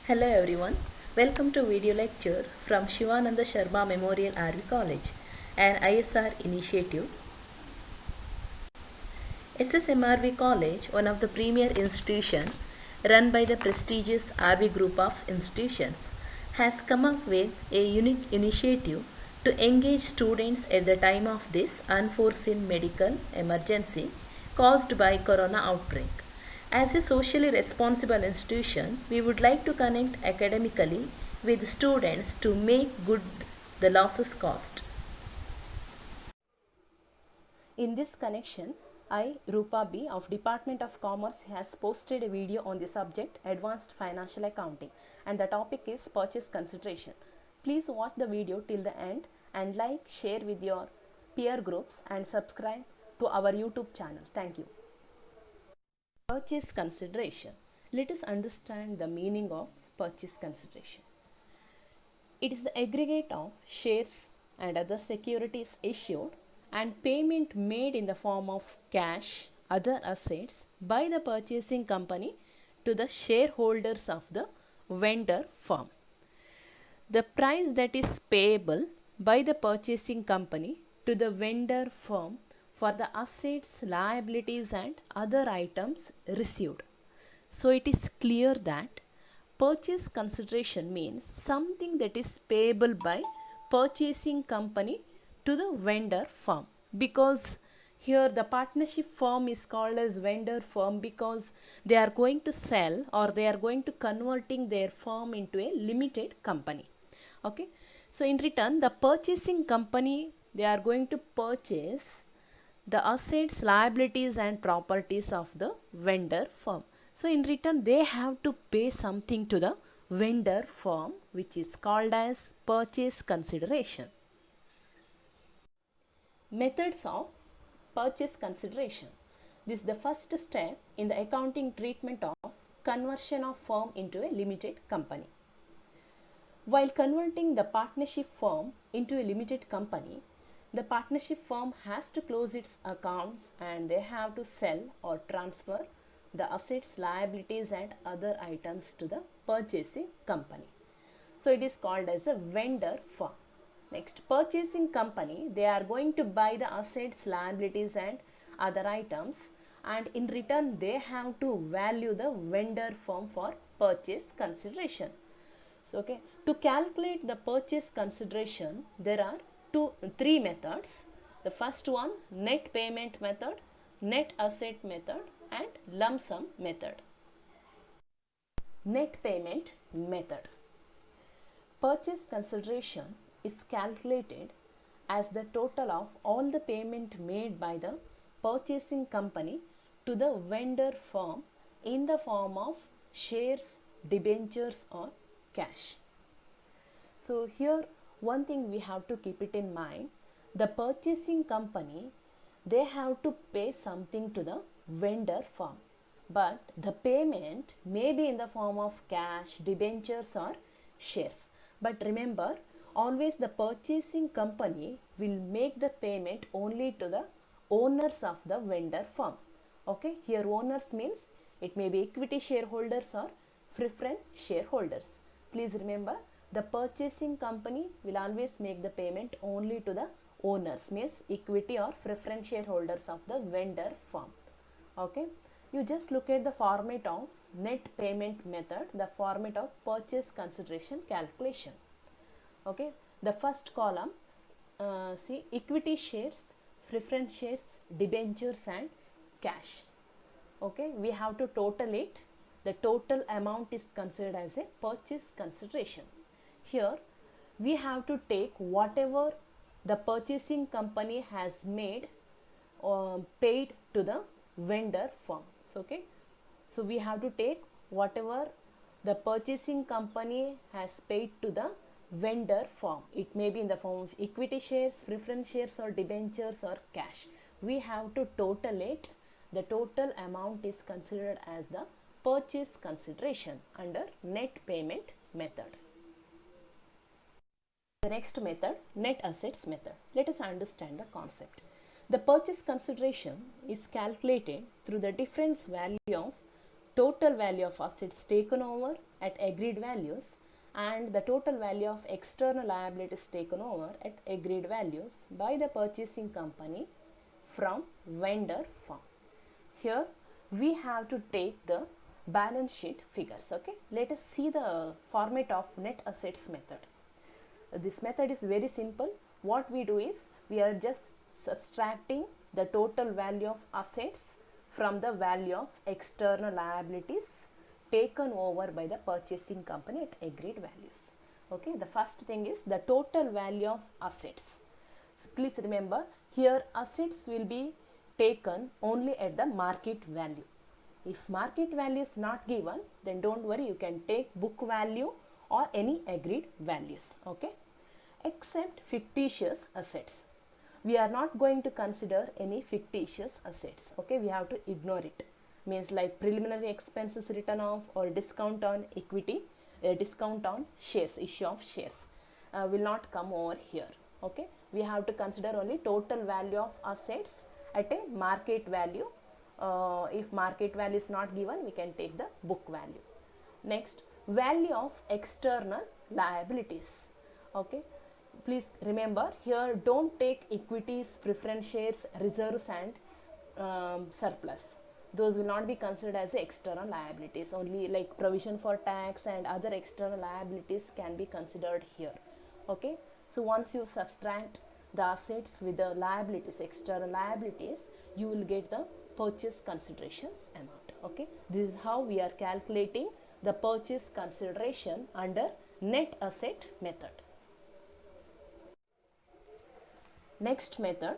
Hello everyone, welcome to video lecture from Shivananda Sharma Memorial RV College, an ISR initiative. SSMRV College, one of the premier institutions run by the prestigious RV group of institutions, has come up with a unique initiative to engage students at the time of this unforeseen medical emergency caused by corona outbreak. As a socially responsible institution, we would like to connect academically with students to make good the losses caused. In this connection, I, Rupa B of Department of Commerce has posted a video on the subject Advanced Financial Accounting, and the topic is purchase consideration. Please watch the video till the end and like, share with your peer groups and subscribe to our YouTube channel. Thank you. Purchase consideration. Let us understand the meaning of purchase consideration. It is the aggregate of shares and other securities issued and payment made in the form of cash, other assets by the purchasing company to the shareholders of the vendor firm. The price that is payable by the purchasing company to the vendor firm for the assets, liabilities and other items received. So it is clear that purchase consideration means something that is payable by purchasing company to the vendor firm, because here the partnership firm is called as vendor firm because they are going to sell or they are going to converting their firm into a limited company. Okay, so in return the purchasing company, they are going to purchase the assets, liabilities and properties of the vendor firm. So in return they have to pay something to the vendor firm, which is called as purchase consideration. Methods of purchase consideration. This is the first step in the accounting treatment of conversion of firm into a limited company. While converting the partnership firm into a limited company, the partnership firm has to close its accounts and they have to sell or transfer the assets, liabilities and other items to the purchasing company. So it is called as a vendor firm. Next, purchasing company, they are going to buy the assets, liabilities and other items, and in return they have to value the vendor firm for purchase consideration. So okay, to calculate the purchase consideration, there are three methods. The first one, net payment method, net asset method and lump sum method. Net payment method. Purchase consideration is calculated as the total of all the payment made by the purchasing company to the vendor firm in the form of shares, debentures or cash. So here one thing we have to keep it in mind, the purchasing company, they have to pay something to the vendor firm, but the payment may be in the form of cash, debentures or shares. But remember, always the purchasing company will make the payment only to the owners of the vendor firm. Okay, here owners means it may be equity shareholders or preference shareholders. Please remember, the purchasing company will always make the payment only to the owners, means equity or preference shareholders of the vendor firm. Okay, you just look at the format of net payment method, the format of purchase consideration calculation. Okay, the first column, see equity shares, preference shares, debentures and cash. Okay, we have to total it. The total amount is considered as a purchase consideration. Here we have to take whatever the purchasing company has made paid to the vendor firm. So, okay, so we have to take whatever the purchasing company has paid to the vendor firm. It may be in the form of equity shares, preference shares or debentures or cash. We have to total it. The total amount is considered as the purchase consideration under net payment method. The next method, net assets method. Let us understand the concept. The purchase consideration is calculated through the difference value of total value of assets taken over at agreed values and the total value of external liabilities taken over at agreed values by the purchasing company from vendor firm. Here we have to take the balance sheet figures. Okay, let us see the format of net assets method. This method is very simple. What we do is we are just subtracting the total value of assets from the value of external liabilities taken over by the purchasing company at agreed values. Okay, the first thing is the total value of assets. So please remember, here assets will be taken only at the market value. If market value is not given, then don't worry, you can take book value or any agreed values. Okay, except fictitious assets. We are not going to consider any fictitious assets. Okay, we have to ignore it. Means like preliminary expenses written off or discount on equity, discount on shares, issue of shares will not come over here. Okay, we have to consider only total value of assets at a market value. If market value is not given, we can take the book value. Next, value of external liabilities. Okay, please remember, here don't take equities, preference shares, reserves and surplus. Those will not be considered as external liabilities. Only like provision for tax and other external liabilities can be considered here. Okay, so once you subtract the assets with the liabilities, external liabilities, you will get the purchase considerations amount. Okay, this is how we are calculating the purchase consideration under net asset method. Next method,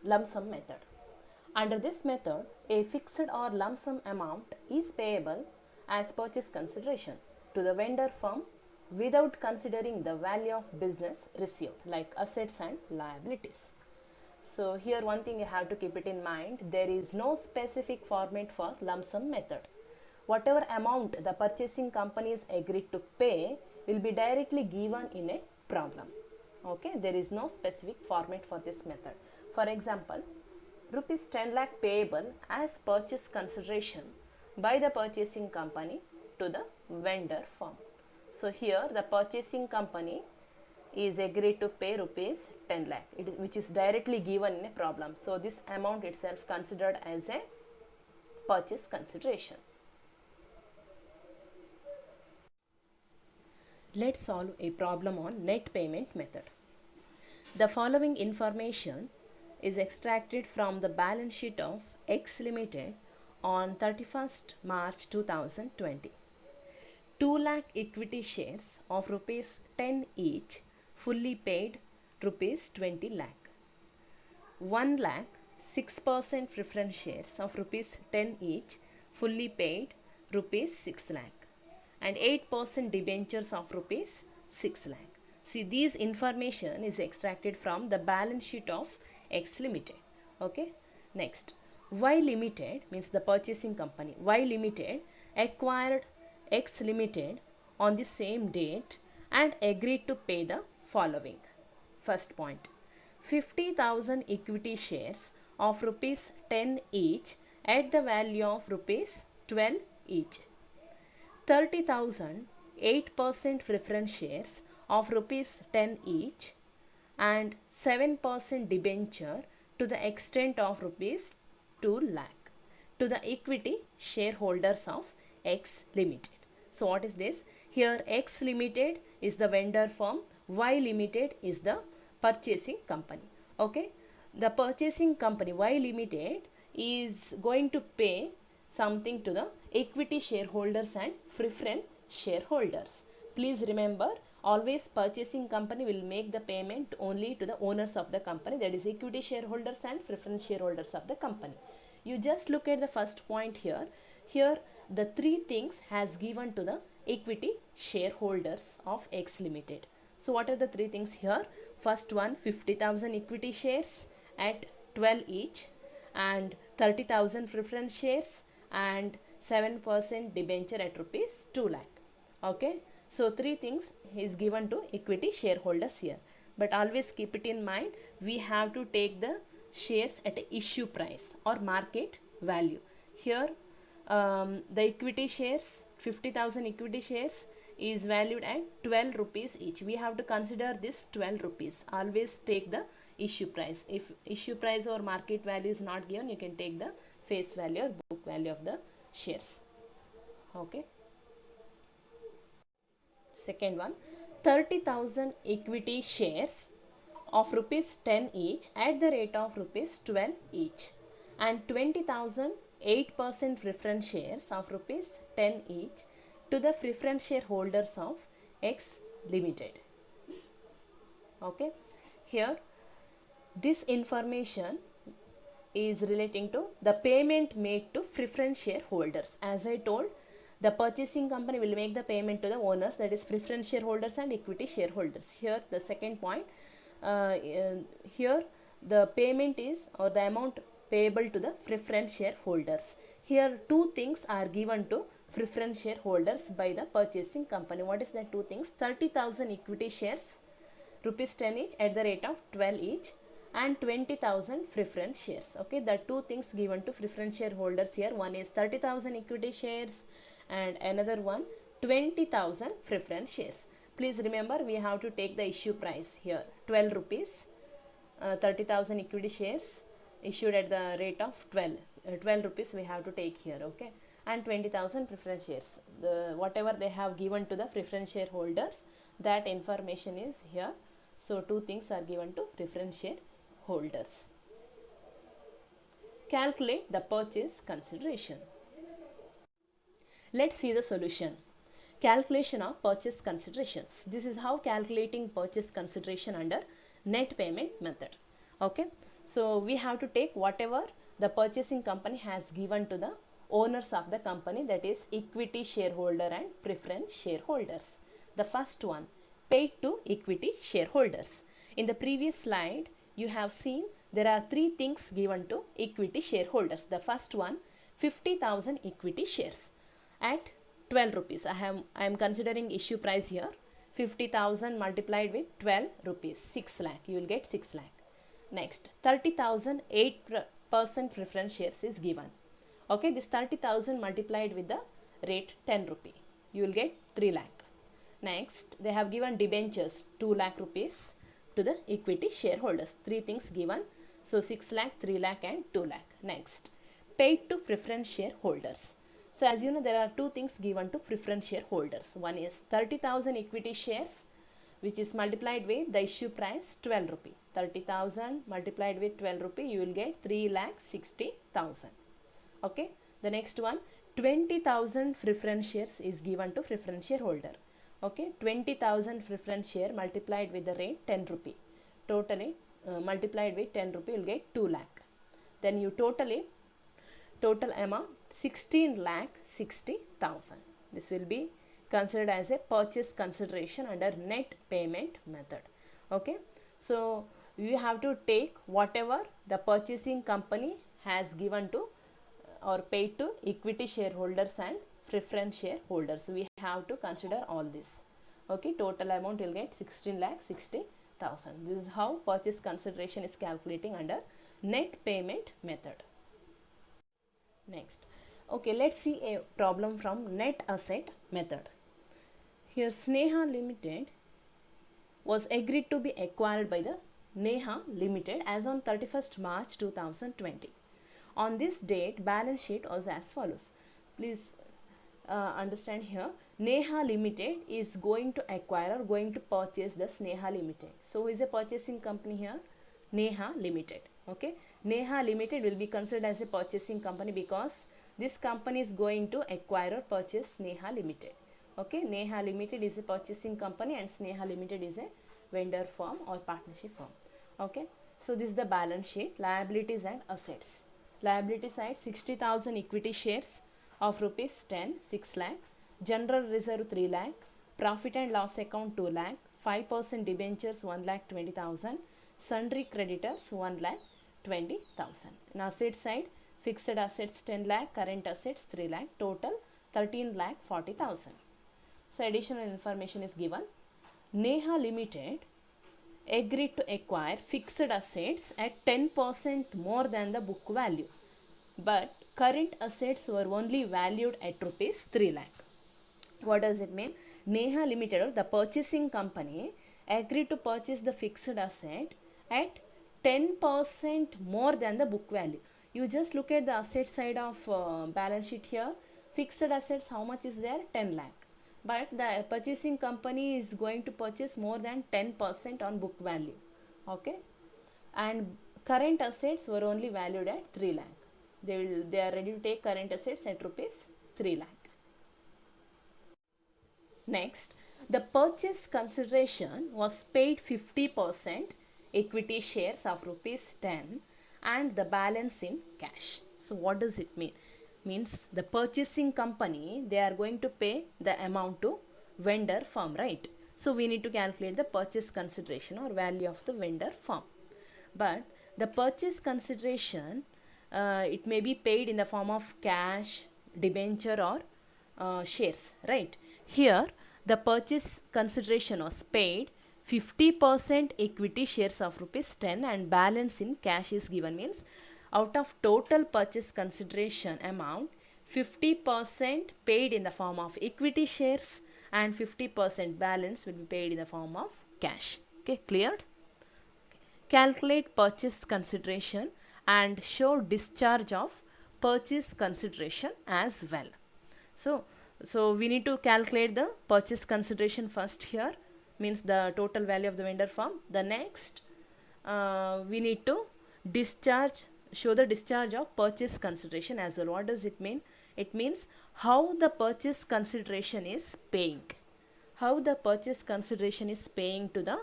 lump sum method. Under this method, a fixed or lump sum amount is payable as purchase consideration to the vendor firm without considering the value of business received, like assets and liabilities. So here one thing you have to keep it in mind, there is no specific format for lump sum method. Whatever amount the purchasing companies agreed to pay will be directly given in a problem. Okay, there is no specific format for this method. For example, rupees 10 lakh payable as purchase consideration by the purchasing company to the vendor firm. So here the purchasing company is agreed to pay rupees 10 lakh, which is directly given in a problem. So this amount itself considered as a purchase consideration. Let's solve a problem on net payment method. The following information is extracted from the balance sheet of X Limited on 31st March 2020. 2 lakh equity shares of rupees 10 each fully paid rupees 20 lakh. 1 lakh 6% preference shares of rupees 10 each fully paid rupees 6 lakh and 8% debentures of rupees 6 lakh. See, these information is extracted from the balance sheet of X Limited. Okay. Next, Y Limited means the purchasing company. Y Limited acquired X Limited on the same date and agreed to pay the following. First point, 50,000 equity shares of rupees 10 each at the value of rupees 12 each. 30,000 8% preference shares of rupees 10 each and 7% debenture to the extent of rupees 2 lakh to the equity shareholders of X Limited. So what is this? Here X Limited is the vendor firm, Y Limited is the purchasing company. Okay, the purchasing company Y Limited is going to pay something to the equity shareholders and preference shareholders. Please remember, always purchasing company will make the payment only to the owners of the company, that is equity shareholders and preference shareholders of the company. You just look at the first point here. Here the three things has given to the equity shareholders of X Limited. So what are the three things here? First one, 50,000 equity shares at 12 each and 30,000 preference shares and 7% debenture at rupees 2 lakh. Okay, so three things is given to equity shareholders here, but always keep it in mind, we have to take the shares at a issue price or market value. Here the equity shares 50,000 equity shares is valued at 12 rupees each. We have to consider this 12 rupees. Always take the issue price. If issue price or market value is not given, you can take the face value or book value of the shares. Okay. Second one, 30,000 equity shares of rupees 10 each at the rate of rupees 12 each, and 20,000 8% preference shares of rupees 10 each to the preference shareholders of X Limited. Okay, here this information is relating to the payment made to preference shareholders. As I told, the purchasing company will make the payment to the owners, that is preference shareholders and equity shareholders. Here the second point, here the payment is, or the amount payable to the preference shareholders. Here two things are given to preference shareholders by the purchasing company. What is the two things? 30,000 equity shares, rupees 10 each at the rate of 12 each, and 20,000 preference shares. Okay, the two things given to preference shareholders here. One is 30,000 equity shares and another one 20,000 preference shares. Please remember, we have to take the issue price here, 12 rupees. 30,000 equity shares issued at the rate of 12 rupees we have to take here. Okay, and 20,000 preference shares. Whatever they have given to the preference shareholders, that information is here. So two things are given to preference shareholders. Calculate the purchase consideration. Let's see the solution. Calculation of purchase considerations. This is how calculating purchase consideration under net payment method. Okay, so we have to take whatever the purchasing company has given to the owners of the company, that is equity shareholder and preference shareholders. The first one, paid to equity shareholders. In the previous slide, you have seen there are three things given to equity shareholders. The first one, 50,000 equity shares at 12 rupees. I am considering issue price here. 50,000 multiplied with 12 rupees, 6 lakh. You will get 6 lakh. Next, 30,000 8% preference shares is given. Okay, this 30,000 multiplied with the rate 10 rupee. You will get 3 lakh. Next, they have given debentures 2 lakh rupees to the equity shareholders. Three things given. So 6 lakh, 3 lakh and 2 lakh. Next, paid to preference shareholders. So as you know, there are two things given to preference shareholders. One is 30,000 equity shares, which is multiplied with the issue price 12 rupee. 30,000 multiplied with 12 rupee, you will get 3,60,000. Okay. The next one, 20,000 preference shares is given to preference shareholder. Okay. 20,000 preference share multiplied with the rate 10 rupee. Totally multiplied with 10 rupee, you will get 2 lakh. Then you total amount 16,60,000. This will be considered as a purchase consideration under net payment method. Okay, so you have to take whatever the purchasing company has given to or paid to equity shareholders and preference shareholders. We have to consider all this. Okay, total amount you will get 16,60,000. This is how purchase consideration is calculating under net payment method. Next, okay, let's see a problem from net asset method. Here Sneha Limited was agreed to be acquired by the Neha Limited as on 31st March 2020. On this date, balance sheet was as follows. Please understand here, Neha Limited is going to acquire or going to purchase the Sneha Limited. So who is a purchasing company here? Neha Limited. Okay, Neha Limited will be considered as a purchasing company because this company is going to acquire or purchase Neha Limited. Okay, Neha Limited is a purchasing company and Sneha Limited is a vendor firm or partnership firm. Okay, so this is the balance sheet, liabilities and assets. Liability side, 60,000 equity shares of rupees 10, 6 lakh, general reserve 3 lakh, profit and loss account 2 lakh, 5% debentures 1 lakh 20,000, sundry creditors 1 lakh 20,000. In asset side, fixed assets 10 lakh, current assets 3 lakh, total 13 lakh 40,000. So additional information is given. Neha Limited agreed to acquire fixed assets at 10% more than the book value, but current assets were only valued at rupees 3 lakh. What does it mean? Neha Limited, the purchasing company, agreed to purchase the fixed asset at 10% more than the book value. You just look at the asset side of balance sheet here. Fixed assets, how much is there? 10 lakh. But the purchasing company is going to purchase more than 10% on book value. Okay. And current assets were only valued at 3 lakh. They are ready to take current assets at rupees 3 lakh. Next, the purchase consideration was paid 50% equity shares of rupees 10 and the balance in cash. So what does it mean? Means the purchasing company, they are going to pay the amount to vendor firm, right? So we need to calculate the purchase consideration or value of the vendor firm. But the purchase consideration, it may be paid in the form of cash, debenture or shares, right? Here the purchase consideration was paid 50% equity shares of rupees 10 and balance in cash is given. Means out of total purchase consideration amount, 50% paid in the form of equity shares and 50% balance will be paid in the form of cash. Okay, cleared? Calculate purchase consideration and show discharge of purchase consideration as well. So we need to calculate the purchase consideration first here, means the total value of the vendor firm. The next we need to show the discharge of purchase consideration as well. What does it mean? It means how the purchase consideration is paying. How the purchase consideration is paying to the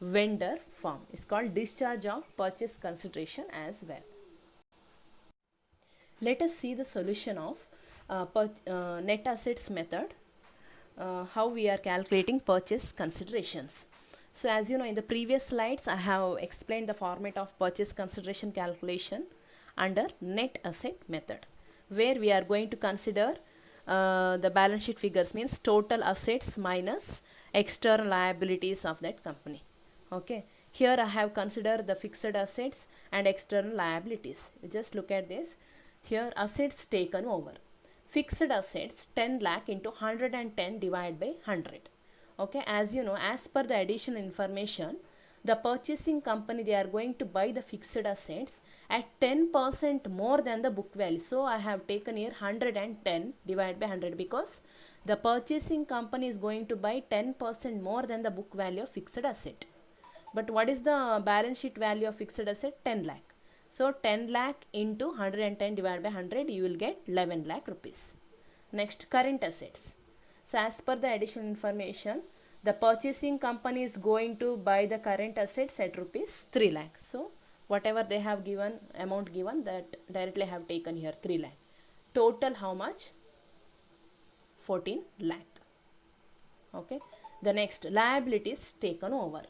vendor firm is called discharge of purchase consideration as well. Let us see the solution of net assets method, how we are calculating purchase considerations. So as you know, in the previous slides I have explained the format of purchase consideration calculation under net asset method, where we are going to consider the balance sheet figures, means total assets minus external liabilities of that company. Okay, here I have considered the fixed assets and external liabilities. You just look at this. Here assets taken over. Fixed assets 10 lakh into 110 divided by 100. Okay, as you know, as per the additional information, the purchasing company, they are going to buy the fixed assets at 10% more than the book value. So I have taken here 110 divided by 100 because the purchasing company is going to buy 10% more than the book value of fixed asset. But what is the balance sheet value of fixed asset? 10 lakh. So 10 lakh into 110 divided by 100, you will get 11 lakh rupees. Next, current assets. So as per the additional information, the purchasing company is going to buy the current assets at rupees 3 lakh. So whatever they have given, amount given, that directly have taken here 3 lakh. Total how much? 14 lakh. Okay. The next, liabilities taken over.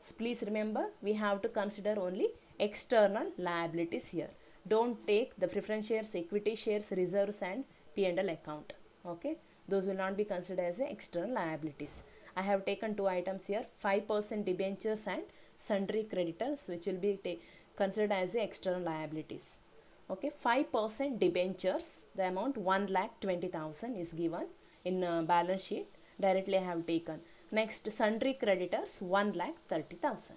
So please remember, we have to consider only external liabilities here. Don't take the preference shares, equity shares, reserves and P&L account. Okay, those will not be considered as external liabilities. I have taken two items here, 5% debentures and sundry creditors, which will be considered as external liabilities. Okay, 5% debentures, the amount 1,20,000 is given in balance sheet. Directly I have taken. Next, sundry creditors 1,30,000.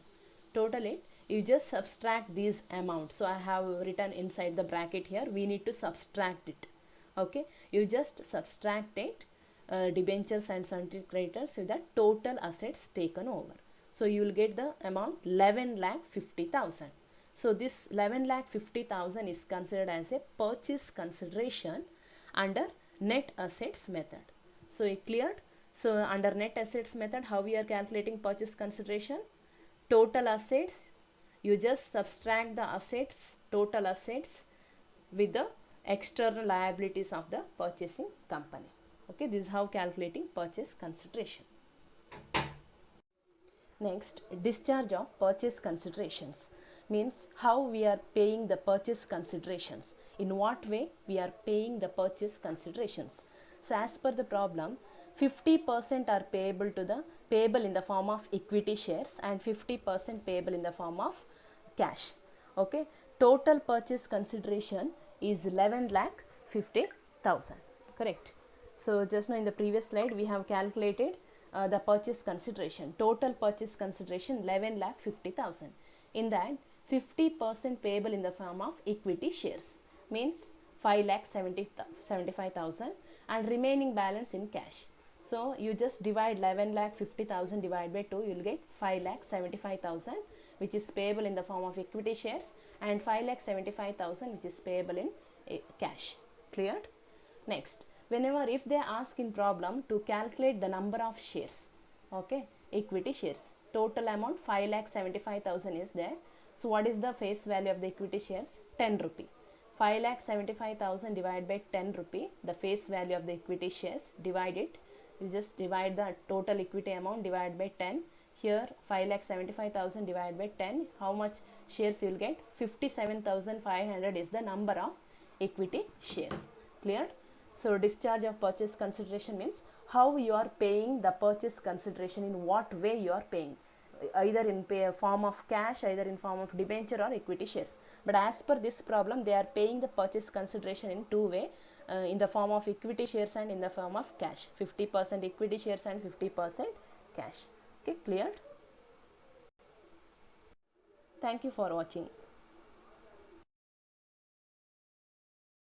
Total it, you just subtract these amounts. So I have written inside the bracket here, we need to subtract it. Okay, you just subtract it, debentures and sundry creditors with the total assets taken over. So you will get the amount 11,50,000. So this 11,50,000 is considered as a purchase consideration under net assets method. So it cleared? So under net assets method, how we are calculating purchase consideration? Total assets, you just subtract the assets, total assets with the external liabilities of the purchasing company. Okay, this is how calculating purchase consideration. Next, discharge of purchase considerations, means how we are paying the purchase considerations. In what way we are paying the purchase considerations? So as per the problem, 50% are payable in the form of equity shares and 50% payable in the form of cash. Okay, total purchase consideration is 11,50,000. Correct. So just now in the previous slide we have calculated the purchase consideration. Total purchase consideration 11,50,000. In that 50% payable in the form of equity shares means 5,75,000 and remaining balance in cash. So you just divide 11,50,000 divided by 2, you will get 5,75,000 which is payable in the form of equity shares and 5,75,000 which is payable in cash. Cleared? Next, whenever if they ask in problem to calculate the number of shares, okay, equity shares, total amount 5,75,000 is there. So what is the face value of the equity shares? 10 rupee. 5,75,000 divided by 10 rupee, the face value of the equity shares, divide it. You just divide the total equity amount divided by 10. Here 5,75,000 divided by 10, how much shares you will get? 57,500 is the number of equity shares. Clear? So discharge of purchase consideration means how you are paying the purchase consideration, in what way you are paying, either in form of cash, either in form of debenture or equity shares. But as per this problem, they are paying the purchase consideration in two ways, in the form of equity shares and in the form of cash. 50% equity shares and 50% cash. Okay, cleared? Thank you for watching.